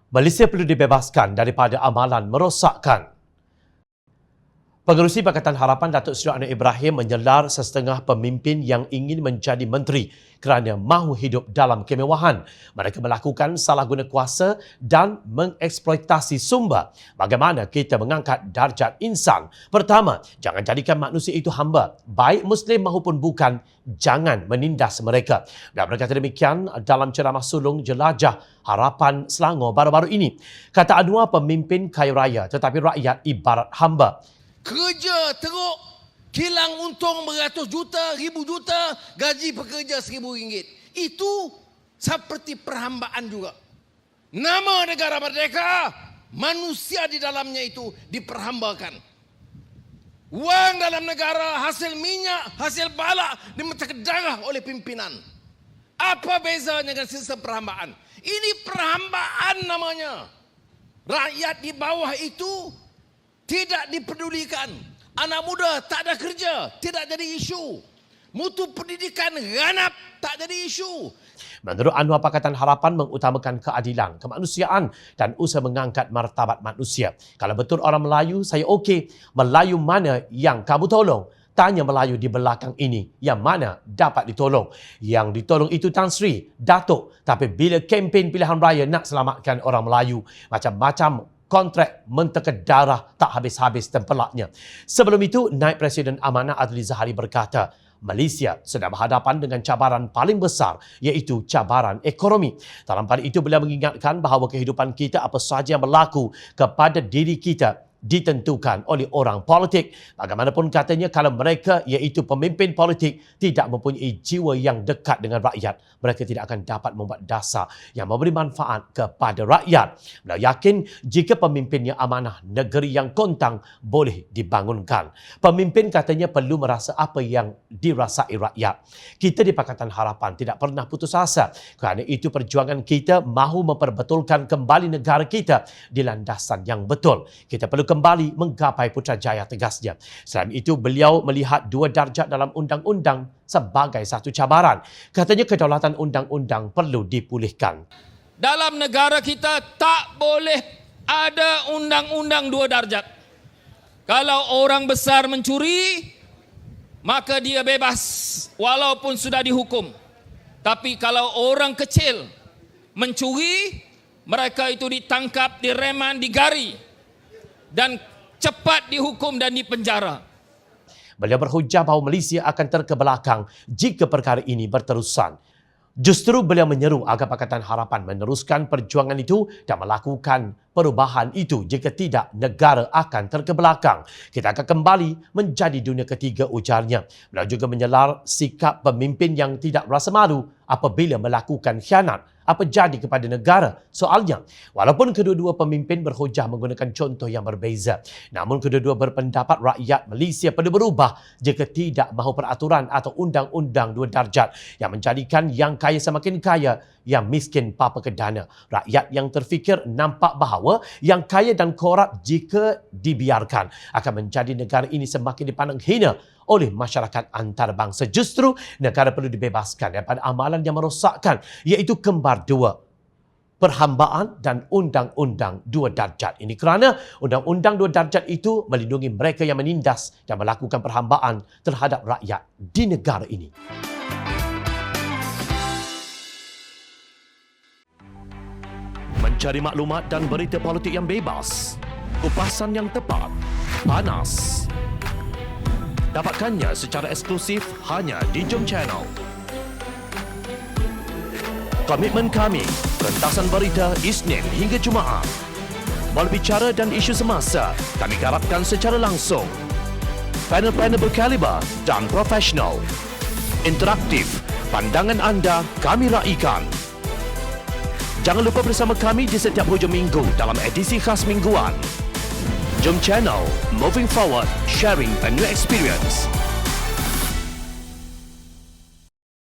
Malaysia perlu dibebaskan daripada amalan merosakkan. Pengerusi Pakatan Harapan Datuk Seri Anwar Ibrahim menyelar sesetengah pemimpin yang ingin menjadi menteri kerana mahu hidup dalam kemewahan. Mereka melakukan salah guna kuasa dan mengeksploitasi sumber. Bagaimana kita mengangkat darjat insan? Pertama, jangan jadikan manusia itu hamba. Baik Muslim maupun bukan, jangan menindas mereka. Dan berkata demikian dalam ceramah sulung jelajah Harapan Selangor baru-baru ini. Kata Anwar, pemimpin kaya raya tetapi rakyat ibarat hamba. Kerja teruk, kilang untung beratus juta, ribu juta, gaji pekerja RM1,000. Itu seperti perhambaan juga. Nama negara merdeka, manusia di dalamnya itu diperhambakan. Wang dalam negara, hasil minyak, hasil balak dimencak darah oleh pimpinan. Apa bezanya dengan sistem perhambaan? Ini perhambaan namanya. Rakyat di bawah itu tidak dipedulikan. Anak muda tak ada kerja, tidak jadi isu. Mutu pendidikan ganap, tak jadi isu. Menurut Anwar, Pakatan Harapan mengutamakan keadilan, kemanusiaan dan usaha mengangkat martabat manusia. Kalau betul orang Melayu, saya okey. Melayu mana yang kamu tolong? Tanya Melayu di belakang ini, yang mana dapat ditolong? Yang ditolong itu Tan Sri, Datuk. Tapi bila kempen pilihan raya nak selamatkan orang Melayu, macam-macam kontrak menteka darah tak habis-habis tempelaknya. Sebelum itu, Naib Presiden Amanah Adli Zahari berkata, Malaysia sedang berhadapan dengan cabaran paling besar, iaitu cabaran ekonomi. Dalam pada itu, beliau mengingatkan bahawa kehidupan kita apa sahaja yang berlaku kepada diri kita ditentukan oleh orang politik. Bagaimanapun katanya, kalau mereka iaitu pemimpin politik tidak mempunyai jiwa yang dekat dengan rakyat, mereka tidak akan dapat membuat dasar yang memberi manfaat kepada rakyat. Beliau yakin jika pemimpin yang amanah, negeri yang kontang boleh dibangunkan. Pemimpin katanya perlu merasa apa yang dirasai rakyat. Kita di Pakatan Harapan tidak pernah putus asa. Kerana itu perjuangan kita mahu memperbetulkan kembali negara kita di landasan yang betul. Kita perlu kembali menggapai Putrajaya, tegasnya. Selain itu, beliau melihat 2 darjat dalam undang-undang sebagai satu cabaran. Katanya kedaulatan undang-undang perlu dipulihkan. Dalam negara kita tak boleh ada undang-undang 2 darjat. Kalau orang besar mencuri, maka dia bebas walaupun sudah dihukum. Tapi kalau orang kecil mencuri, mereka itu ditangkap, direman, digari dan cepat dihukum dan dipenjara. Beliau berhujah bahawa Malaysia akan terkebelakang jika perkara ini berterusan. Justru beliau menyeru agar Pakatan Harapan meneruskan perjuangan itu dan melakukan perubahan itu. Jika tidak, negara akan terkebelakang. Kita akan kembali menjadi dunia ketiga, ujarnya. Beliau juga menyelar sikap pemimpin yang tidak merasa malu apabila melakukan khianat. Apa jadi kepada negara? Soalnya, walaupun kedua-dua pemimpin berhujah menggunakan contoh yang berbeza, namun kedua-dua berpendapat rakyat Malaysia perlu berubah jika tidak mahu peraturan atau undang-undang 2 darjat yang menjadikan yang kaya semakin kaya, yang miskin papa ke dana. Rakyat yang terfikir nampak bahawa yang kaya dan korup jika dibiarkan akan menjadi negara ini semakin dipandang hina oleh masyarakat antarabangsa. Justru negara perlu dibebaskan daripada amalan yang merosakkan, iaitu kembar dua, perhambaan dan undang-undang 2 darjat. Ini kerana undang-undang 2 darjat itu melindungi mereka yang menindas dan melakukan perhambaan terhadap rakyat di negara ini. Mencari maklumat dan berita politik yang bebas, kupasan yang tepat, panas. Dapatkannya secara eksklusif hanya di Jom Channel. Komitmen kami, pentasan berita Isnin hingga Jumaat. Berbicara dan isu semasa, kami garapkan secara langsung. Panel-panel berkaliber dan profesional. Interaktif, pandangan anda kami raikan. Jangan lupa bersama kami di setiap hujung minggu dalam edisi khas mingguan. Jom Channel, moving forward, sharing a new experience.